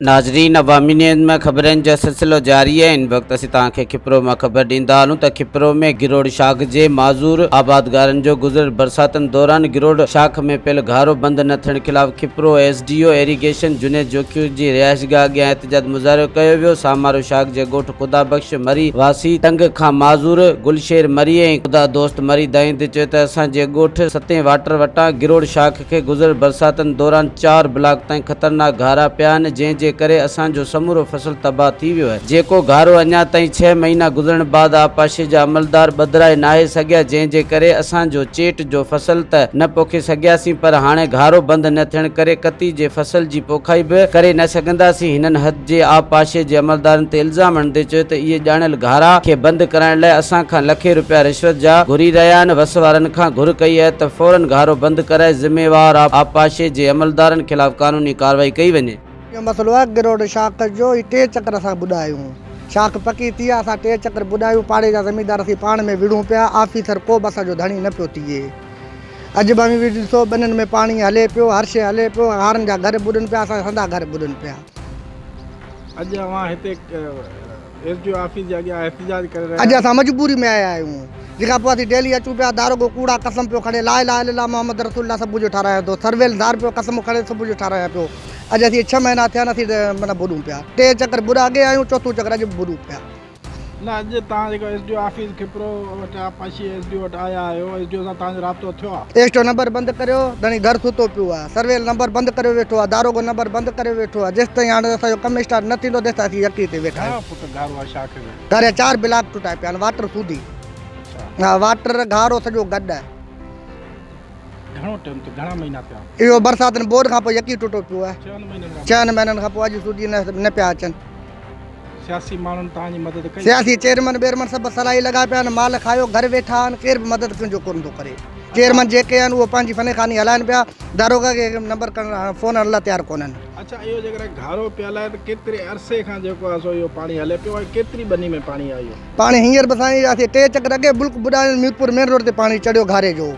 नाजरीन, अवामी न्यूज़ में खबरनि जो सिलसिलो जारी है। इन वक्त असीं तव्हांखे कपरो में खबर ॾींदा हलूं त कपरो में गिरोड़ शाख जे माज़ूर आबादगारनि जो गुज़िरियल बरसातन दौरान गिरोड़ शाख में पियल घारो बंद न थियण खिलाफ़ कपरो एसडीओ इरीगेशन जुनेद जोखी जी रिहाइशगाह अॻियां एहतजाज मुज़ाहिरो कयो वियो। सामारो शाख जे ॻोठ ख़ुदा बख़्श मरी वासी टंग खां माज़ूर गुलशेर मरी ऐं ख़ुदा दोस्त मरी दाईंदे चयो त असांजे ॻोठ 7 वाटर वटां गिरोड़ शाख खे गुज़िरियल बरसातन दौरान 4 ब्लॉक ताईं ख़तरनाक घारा पिया आहिनि, जंहिंजे करे असांजो समूरो फसल तबाह थी वियो आहे। जेको घारो अञा ताईं 6 महीना गुज़रण बाद आपाशे जा अमलदार बदिराए नाहे सघिया, जंहिंजे करे असांजो चेट जो फसल त न पोखे सघियासीं, पर हाणे घारो बंदि न थियण करे कती जे फसल जी पोखाई बि करे न सघंदासीं। हिननि हद जे आपाशे जे अमलदारनि ते इल्ज़ाम हणंदे चयो त इहे ॼाणियल घारा खे बंदि कराइण लाइ असां खां लखे रुपया रिश्वत जा घुरी रहिया आहिनि। वस वारनि खां घुर कई आहे त फौरन घारो बंदि कराए ज़िम्मेवार आपाशे जे अमलदारनि खिलाफ़ कानूनी कार्रवाई कई वञे। मसलो आहे गिरोड़ शाख जो 3 चक्कर असां ॿुधायूं, शाख पकी थी आहे, असां 3 चक्कर ॿुधायूं, पाड़े जा ज़मींदार असीं पाण में विड़ूं पिया, ऑफिसर को बि असांजो धणी न पियो थिए। अॼु बि बि ॾिसो ॿिन्हिनि में पाणी हले पियो, हर शइ हले पियो, हारनि जा घर ॿुॾनि पिया, असां संदा घर ॿुॾनि पिया। अॼु अवां हिते एसडीओ ऑफिस जे अॻियां एहतजाज करे रहिया अॼु असां मजबूरी में आया आहियूं, जेका पोइ असीं डेली अचूं पिया, दारोगो कूड़ा कसम पियो खणे, ला इलाहा इल्लल्लाह मोहम्मद रसूलुल्लाह सुबुह जो ठाराया थो, सर्वेल दार पियो कसम खणे सुबुह जो ठाराया पियो। अॼु असीं 6 महीना थिया असीं माना ॿुॾूं पिया, 3 चक्कर ॿुॾा अॻे आहियूं, 4थों चक्कर अॼु ॿुॾूं पिया। न अॼु तव्हां जेको एसडीओ ऑफिस कपरो वटि आपाशी एसडीओ वटि आया आहियो, एसडीओ सां तव्हांजो राब्तो थियो आहे? एक्स्ट्रो नंबर बंदि करियो, धणी घर सुतो पियो आहे, सर्वेल नंबर बंदि करे वेठो आहे, दारोगो नंबर बंदि करे वेठो आहे। जेसि ताईं हाणे असांजो कमु स्टार्ट न थींदो तेसि ताईं असीं यकी ते वेठा आहियूं। फुट घारो आहे शाख में, घर 4 ब्लॉक टुटा पिया आहिनि, वाटर सूधी, हा वाटर घारो सॼो गॾु आहे। घणो टाइम थियो, घणा महीना थिया? इहो बरसातनि बोर खां पोइ यकी टुटो पियो आहे, 6 महीननि खां पोइ अॼु सूधी न पिया अचनि। सियासी माण्हुनि तव्हांजी मदद कई? सियासी चेयरमैन बेयरमैन सभु सलाही लॻा पिया आहिनि, माल खायो घर वेठा आहिनि, केर बि मदद कंहिंजो कोन थो करे। चेयरमैन जेके आहिनि उहो पंहिंजी फनेखानी हलाइनि पिया, दारोगा खे नंबर करण फ़ोन हणण लाइ तयारु कोन आहिनि। अच्छा, इहो जेकर घारो पियल आहे त केतिरे अरसे खां जेको आहे सो इहो पाणी हले पियो आहे, केतिरी बनी में पाणी आहे इहो? पाणी हींअर बि असांजी असीं 3 चक्कर अॻे बुल्क ॿुधायो, मीरपुर मेन रोड ते पाणी चढ़ियो घारे जो।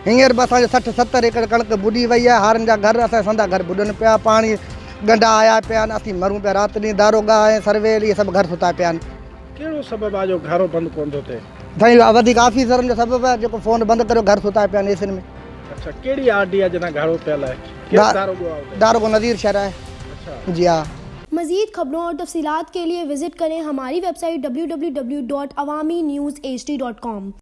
हींअर बि असांजो 60-70 एकड़ कणिक ॿुॾी वई आहे, हारनि जा घर असांजा संदा घर ॿुॾनि पिया, पाणी गंडा आया पिया आहिनि, असीं मरूं पिया राति ॾींहुं, दारोगा ऐं सर्वेल इहे सभु घर सुता पिया आहिनि। कहिड़ो सबबु आहे जो घारो बंदि कोन थो थिए? साईं वधीक ऑफिसरनि जो सबबु आहे, जेको फ़ोन बंदि करियो घर सुता पिया आहिनि एसिन में। अच्छा, कहिड़ी आरडी आहे जिन घारो पियल आहे? दारोगो नज़ीर शहर है। अच्छा जी हाँ। मज़ीद खबरों और तफसीलात के लिए विजिट करें हमारी वेबसाइट www.awamiNewsHD.com।